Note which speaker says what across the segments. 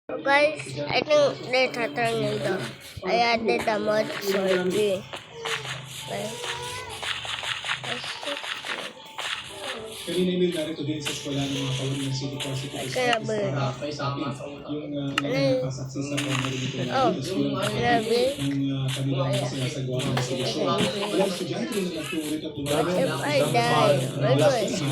Speaker 1: Guys, I think they tornado. I added a mod sorry. Okay.
Speaker 2: Kanina email narito din sa eskwela ng mga kawin ng City Prosecutors Office para kausapin yung nakasaksi sa pamamagitan ng school ng kanilang sinasagawa ng investigasyon. Walang estudyante rin na nagtuulit at
Speaker 1: What if I die? What do I say?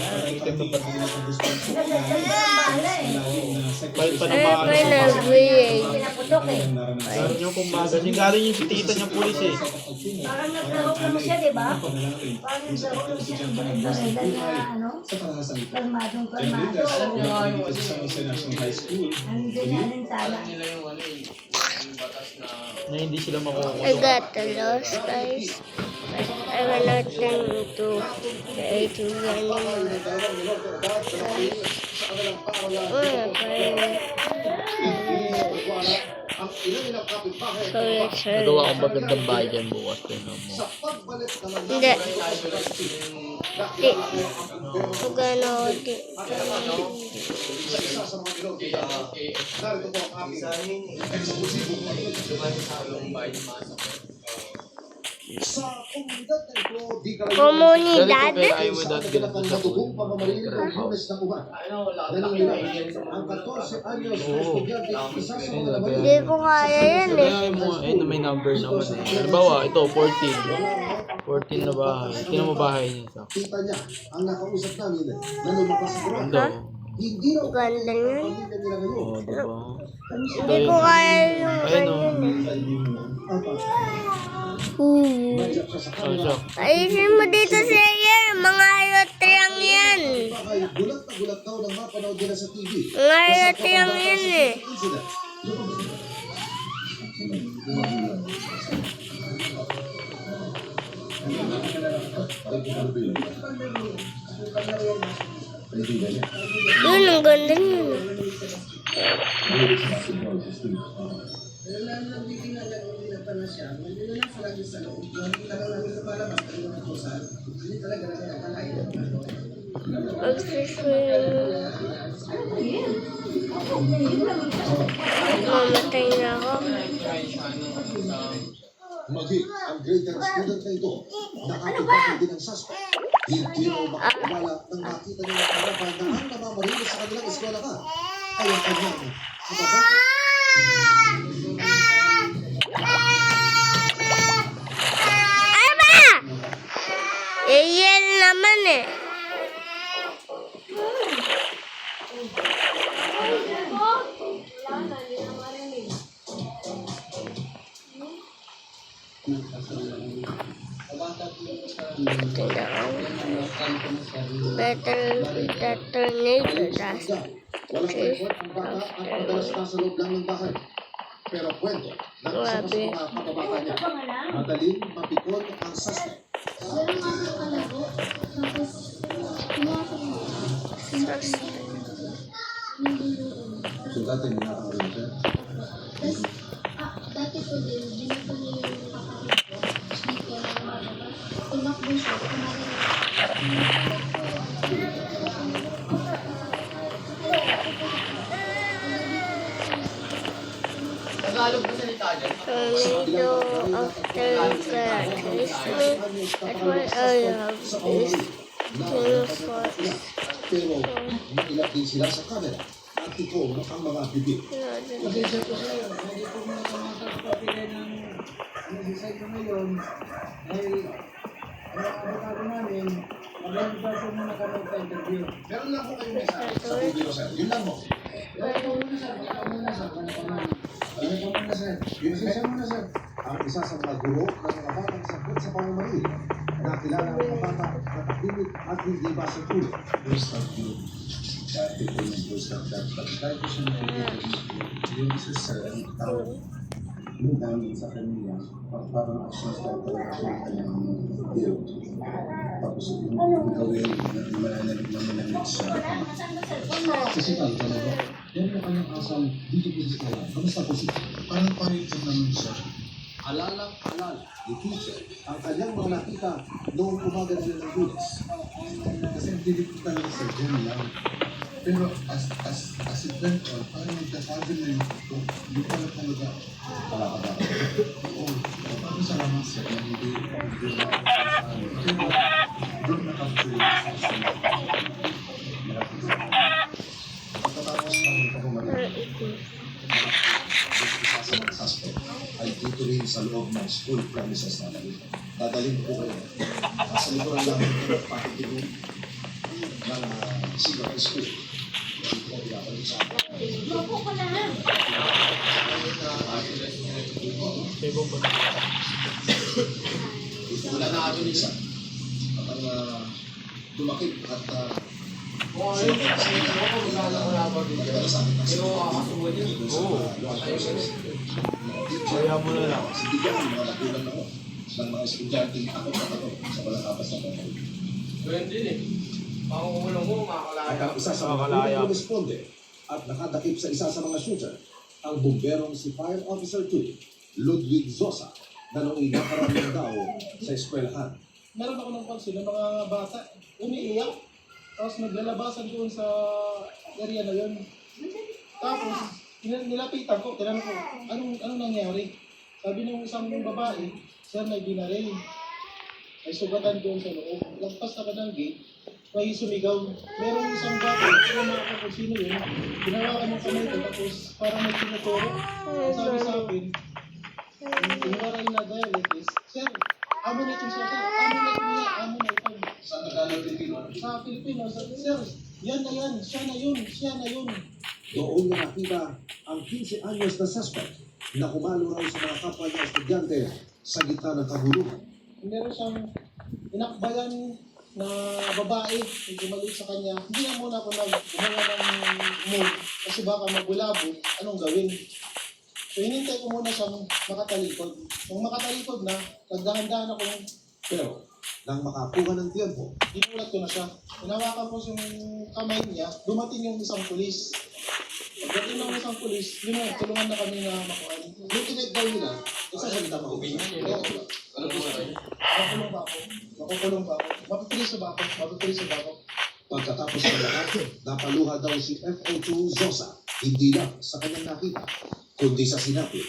Speaker 3: Balik pa ng
Speaker 1: Ano
Speaker 3: mga
Speaker 1: pa nag-read?
Speaker 3: Meron yung kumbaga. Yung galing yung si tita niyang pulis eh.
Speaker 4: Parang nagkaroon siya, di ba? Parang nagkaroon siya ng dahilan na ano?
Speaker 2: Sa parahasan ito.
Speaker 4: Kalmadong
Speaker 2: Kaya
Speaker 4: kalmado.
Speaker 2: dito sa San Jose National High School,
Speaker 4: Ang ganyan sala.
Speaker 3: Na hindi sila
Speaker 1: I
Speaker 3: makukulong.
Speaker 1: got the lost, guys. I will not turn into the ATV anymore. Sorry.
Speaker 3: Nagawa akong magandang bahay dyan bukas. Tingnan mo.
Speaker 1: Hindi. Di. Magano di.
Speaker 5: Sa komunidad na ito, di
Speaker 1: Komunidad?
Speaker 3: Ay mo dahil ganito sa
Speaker 5: natutubong pamamarili ng Lunes na uban. Nanangilan ang 14 anyos na estudyante, isa sa mga naman
Speaker 1: Hindi ko kaya yan eh.
Speaker 3: Kaya mo, na may number naman eh. Halimbawa, ito, 14. 14 na bahay. Tingnan mo bahay niya.
Speaker 5: tita niya ang nakausap namin na lumabas sa Quran.
Speaker 3: Ganda.
Speaker 5: Hindi raw
Speaker 1: Ganda yun.
Speaker 5: pamilya nila ngayon.
Speaker 3: Oo, diba?
Speaker 1: Hindi ko kaya yung
Speaker 3: Ayun o.
Speaker 5: Nandiyan siya sa
Speaker 3: Ano
Speaker 5: kanila.
Speaker 3: siya?
Speaker 1: Ayusin mo dito sa air. Mga ayotriang yan.
Speaker 5: Ay, gulat na gulat daw nang mapanood nila sa TV.
Speaker 1: Mga ayotriang yan eh.
Speaker 5: Incident.
Speaker 1: Yun, ang ganda yun. Mamatay na ako.
Speaker 5: Maging ang grade 10 student na ito, nakakita din ng suspect. Hindi raw makakawala nang makita niya ng karapan na ang namamarilo sa kanilang eskwela ka ay ang kanyang kababa.
Speaker 1: Ano ba? Iyan naman eh. Better with that tornado last.
Speaker 5: Walang report ang bata at madalas nasa loob lang ng bahay. Pero kwento ng isa pa sa mga kababata niya, madaling mapikon ang suspect. So dati nakakaroon siya.
Speaker 6: Dati po din, dito niya yung kapatid ko. Dito na lumabas. Tumakbo siya.
Speaker 1: Tornado after cataclysmic. At what I have is
Speaker 5: Pero nailat din sila sa camera at ito ang mga bibig.
Speaker 7: Pasensya po sa'yo, hindi po muna makakapapilay ng design ko ngayon dahil ang abogado namin, mag-reserve po muna kami sa interview.
Speaker 5: Meron lang po kayong mensahe sa publiko, sir. Yun lang mo.
Speaker 7: Kaya po muna sir, baka muna sir, baka muna. Kaya po muna sir, pasensya muna sir.
Speaker 5: Ang isa sa mga guro ng mga batang sagot sa pamamaril na kilala ang mga bata na tahimik at hindi ba sa tulo. Dati po nag-usap dapat kahit po siya yung isa sa tao yung namin sa kanila parang actions tayo talaga siya ang kanyang build. Tapos yung gawin na mananalig na mananalig sa kasi tayo talaga yan yung kanyang asal dito po sa kanya. Kamusta po siya? Parang pahit naman siya. Alalang-alala ni teacher ang kanyang mga nakita noong umaga nila ng Lunes. Kasi hindi ko talaga sa dyan lang. Pero as it went on, parang nagtasabi na yung pala talaga. Wala ka ba? Oo. Parang salamat sa hindi na pero doon nakapagpulit sa sila. Pagkatapos namin ako isa sa mga suspect ay dito rin sa loob ng school premises namin. Dadalhin ko kayo. Sa likuran namin ito at pakikinig ng Sigaw School. Dito ko pinapalik sa akin. Wala na ako isa. At ang tumakit at
Speaker 3: Kaya mo na lang.
Speaker 5: Sindigan yung mga nagulang ako ng mga estudyante ako sa walang kapas na panahon. At ang isa sa mga unang responde at nakadakip sa isa sa mga shooter, ang bumberong si Fire Officer 2, Ludwig Zosa, na noong nakaramihan daw sa eskwelahan.
Speaker 2: Meron ako ng pansin ng mga bata, umiiyak, tapos naglalabasan doon sa area na yun. Tapos, nilapitan ko, tinanong ko, anong nangyari? Sabi ng isang babae, sir, may binaril. May sugatan doon sa loob. Lagpas na ka ng gate, may sumigaw. Meron isang bata, kung kung sino yun, ginawakan ng kamay ko, tapos parang may tinuturo. Sabi sa akin, inuwaray na dialect is, sir, amo na ito siya, sir, amo na ito niya, amo na ito.
Speaker 5: Sa Tagalog Pilipino,
Speaker 2: Sa Pilipino, sir, yan na yan, siya na yun, siya na yun.
Speaker 5: doon na nakita ang 15 anyos na suspect na kumalo raw sa mga kapwa niya estudyante sa gitna ng kabuluhan.
Speaker 2: Meron siyang inakbayan na babae, medyo maliit sa kanya. Hindi na muna ako nagbumunga ng move kasi baka magulabo, anong gawin? So hinintay ko muna siyang makatalikod. Nung makatalikod na, nagdahan-dahan akong
Speaker 5: Pero nang makakuha ng tiempo,
Speaker 2: inulat ko na siya. Hinawakan ko yung kamay niya, dumating yung isang pulis. Pagdating ng isang pulis, yun na, tulungan na kami na makuha.
Speaker 5: yung tinagdaw nila, nagsasalita mo.
Speaker 2: Makukulong ba ako? Makukulong ba ako? Mapipriso ba ako? Mapipriso ba ako?
Speaker 5: Pagkatapos ng lahat, napaluha daw si FO2 Zosa, hindi lang sa kanyang nakita, kundi sa sinabi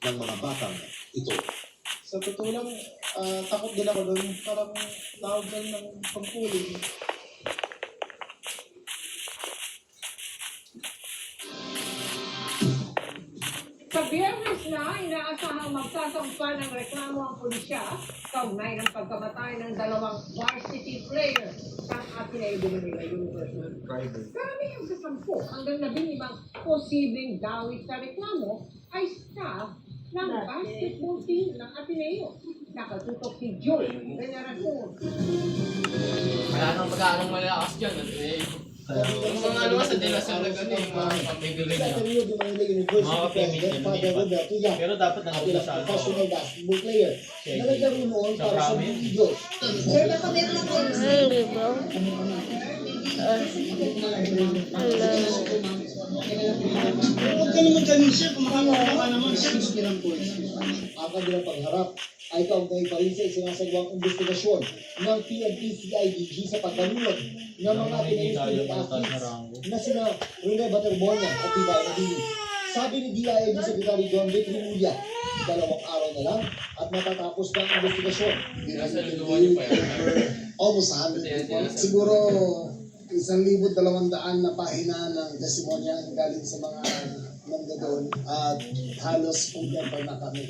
Speaker 5: ng mga batang ito.
Speaker 2: Sa totoo lang, takot din ako doon. Parang tawag lang ng pangkuling.
Speaker 8: Sa Biyernes na, inaasahang magsasampa ng reklamo ang pulisya kaugnay ng pagkamatay ng dalawang varsity player ng Ateneo de Manila University. Karamihan sa 10 hanggang 15 posibleng dawit sa reklamo ay staff ng basketball team ng Ateneo. Nakatutok si Joy Veneracion.
Speaker 9: Wala nang pagkaanong malakas dyan. Yung mga ano sa delasyon na gano'n, yung mga pamibigay niya.
Speaker 7: Mga kapimit pero dapat nakapila sa professional basketball player. Nalagyan mo noon para sa video.
Speaker 1: Hindi ba?
Speaker 7: Huwag ka naman ganun siya, kung makakawala ka naman, excuse me lang po. Ang kanilang pagharap ay kaugnay pa rin sa isinasagawang investigasyon ng PNP-CIDG sa pagkanulag ng mga pinag-ispilip athletes na sina Rene Batermonia at Tibay Nadini. Sabi ni DILG Secretary John Vic Rimulya, 2 araw na lang at matatapos na ang investigasyon.
Speaker 5: Almost 100 reports. Siguro 1,200 na pahina ng testimonya ang galing sa mga nanda doon at halos kumpleto na kami.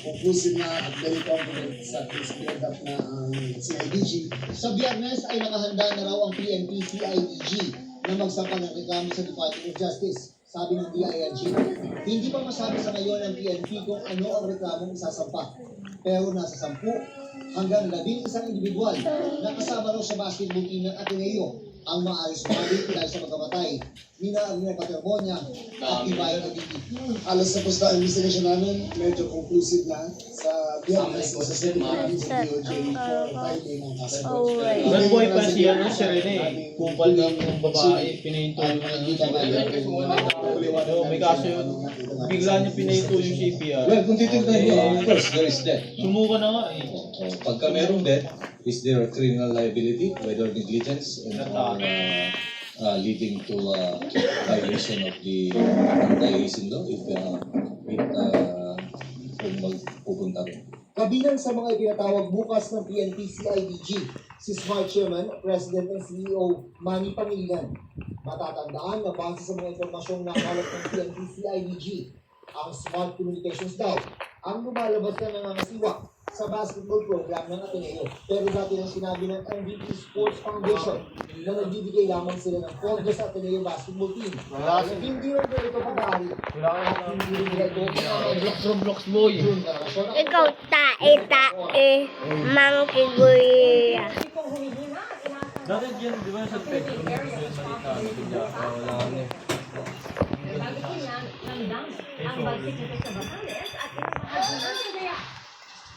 Speaker 5: Conclusive na at very confident sa case build up na ang CIDG.
Speaker 7: Sa Biyernes ay nakahanda na raw ang PNP-CIDG na magsampa ng reklamo sa Department of Justice. Sabi ng DILG, hindi pa masabi sa ngayon ng PNP kung ano ang reklamong isasampa. Pero nasa 10 hanggang 11 individual na kasama raw sa basketball team ng Ateneo ang maaaring sumali dahil sa pagkamatay ni Rene Batermonia at Tibay Nadini.
Speaker 5: Alas na po sa investigation namin, medyo conclusive na sa Biyernes sa DOJ for filing ng kaso.
Speaker 1: Alright.
Speaker 3: Good boy pa siya, no? Siya rin eh. Kumpal ng babae, pinahinto yung may kaso yun. Bigla niya pinahinto yung CPR.
Speaker 10: Well, kung titignan niyo, of course, there is death.
Speaker 3: Sumuka na nga eh.
Speaker 10: Pagka merong death, is there a criminal liability, whether negligence and leading to violation of the anti-hazing law if kung magpupunta rin.
Speaker 7: Kabilang sa mga ipinatawag bukas ng PNP CIDG, si Smart Chairman, President and CEO Manny Pangilinan. Matatandaan na base sa mga impormasyong nakalap ng PNP CIDG, ang Smart Communications daw ang lumalabas na nangangasiwa sa basketball program ng Ateneo. Pero dati nang sinabi ng MVP Sports Foundation na nagbibigay lamang sila ng pondo sa Ateneo basketball team. Hindi rin ito pag-aari. At hindi rin ito
Speaker 9: Roblox boy.
Speaker 1: Ikaw tae, mangkiguya.
Speaker 3: Dati dyan, di ba sa spectrum? Yung salita, bigla, wala ano eh.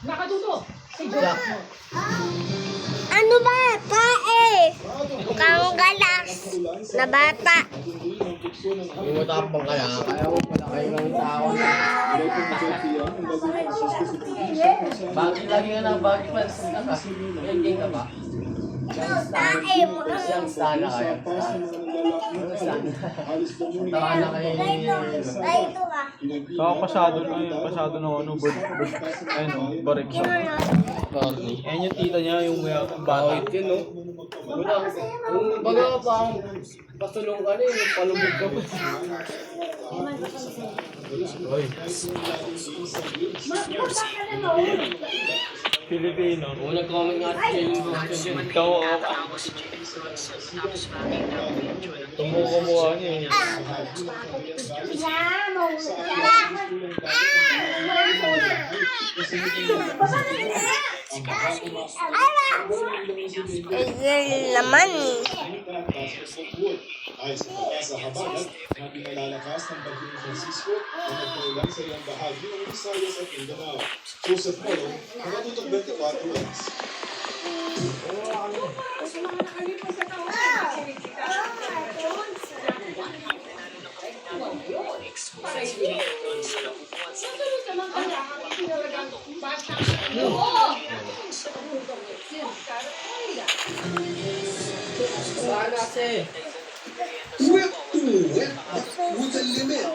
Speaker 8: Nakatuto. Si Jack.
Speaker 1: Ano ba? Tae! Mukhang galas na bata.
Speaker 9: Yung matapang ka na, kaya mo pala kayo ng tao. Bakit lagi ka na, bakit pa ka? Game ka ba?
Speaker 1: Tae, mukhang
Speaker 9: Siyang sana kayo. Tawa na kayo.
Speaker 1: ay ito ka.
Speaker 3: Saka pasado na yun, pasado ng ano, ayun, barik sa. Ayun yung tita niya, yung may bata.
Speaker 9: Bakit yun, no? Baga pa ang pasulong ka na eh, palubog ka pa.
Speaker 3: Oy. Filipino.
Speaker 9: Unang comment nga si James.
Speaker 3: Ikaw ako. Tumukumukha niya eh.
Speaker 1: Ayun naman.
Speaker 2: Ay sa pag-asa Habagat na pinalalakas ng Bagyong Francisco na nagpaulan sa iyang bahagi ng Visayas at Mindanao. Joseph Polo, nakatutok 24 oras.
Speaker 9: Sana kasi.
Speaker 5: Wet to wet with the limit.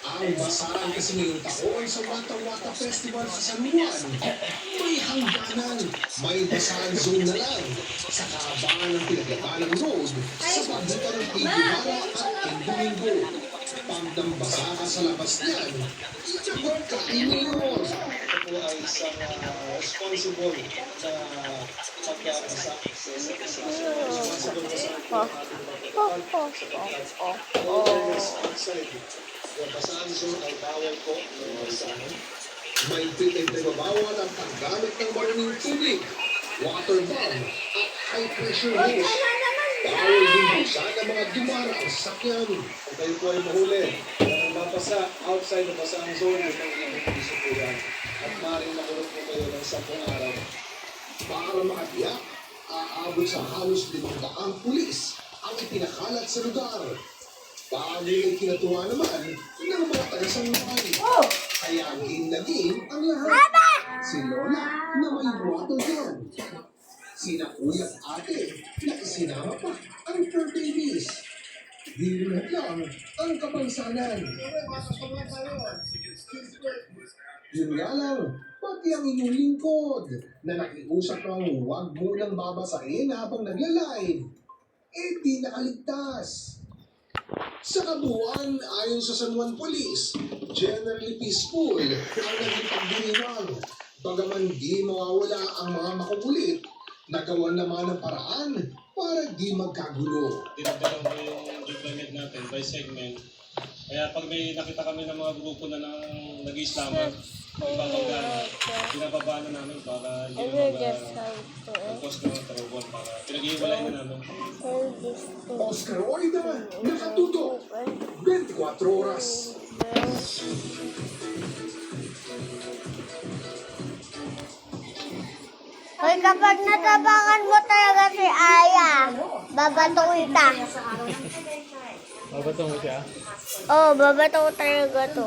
Speaker 5: Ang basahan kasi ngayong taon sa Wata Wata Festival sa San Juan. May hangganan, may basahan zone na lang. Sa kahabaan ng Pinagagalang Road, sa pagitan ng Igibara at Domingo. Pagdambasa ka sa labas niyan, itagot ka kay Mayor.
Speaker 2: Ito ay isang responsible na pagkakasa. Responsible na yung basahan zone ay bawal po ng basahan.
Speaker 5: May pinagdabawal ang paggamit ng maruming tubig, water bomb, at high pressure hose. Bawal din buksan ang mga dumaraang sasakyan.
Speaker 2: Kung kayo po ay mahuli, kung mapasa outside ng basahan zone, ay mag-iipiso po yan. At maaaring makulong po kayo ng 10 araw.
Speaker 5: Para makatiyak, aabot sa halos 500 pulis ang ipinakalat sa lugar. Bagay ay kinatuwa naman ng mga taga-San Juan. Kaya naging ang lahat. Si Lola na may water gun. Sina kuya at ate na isinama pa ang fur babies. Di rin lang ang kapansanan. Yun nga lang, pati ang inyong lingkod na nakiusap ng huwag munang babasahin habang nagla-live, di nakaligtas. Sa kabuuan, ayon sa San Juan Police, generally peaceful ang naging pagdiriwang. Bagaman di mawawala ang mga makukulit, nagawan naman ng paraan para di magkagulo.
Speaker 2: Dinagdagan ko yung deployment natin by segment. Kaya pag may nakita kami ng mga grupo na nag-islaman, ibabanggan, binababa na namin para hindi mag-cause ng trouble. Para pinag-iwalay na namin.
Speaker 5: Oscar Oida, nakatuto, 24 oras.
Speaker 1: Hoy, kapag natabangan mo talaga si Aya, babato kita.
Speaker 3: Babato mo siya?
Speaker 1: Oo, babato ko talaga to.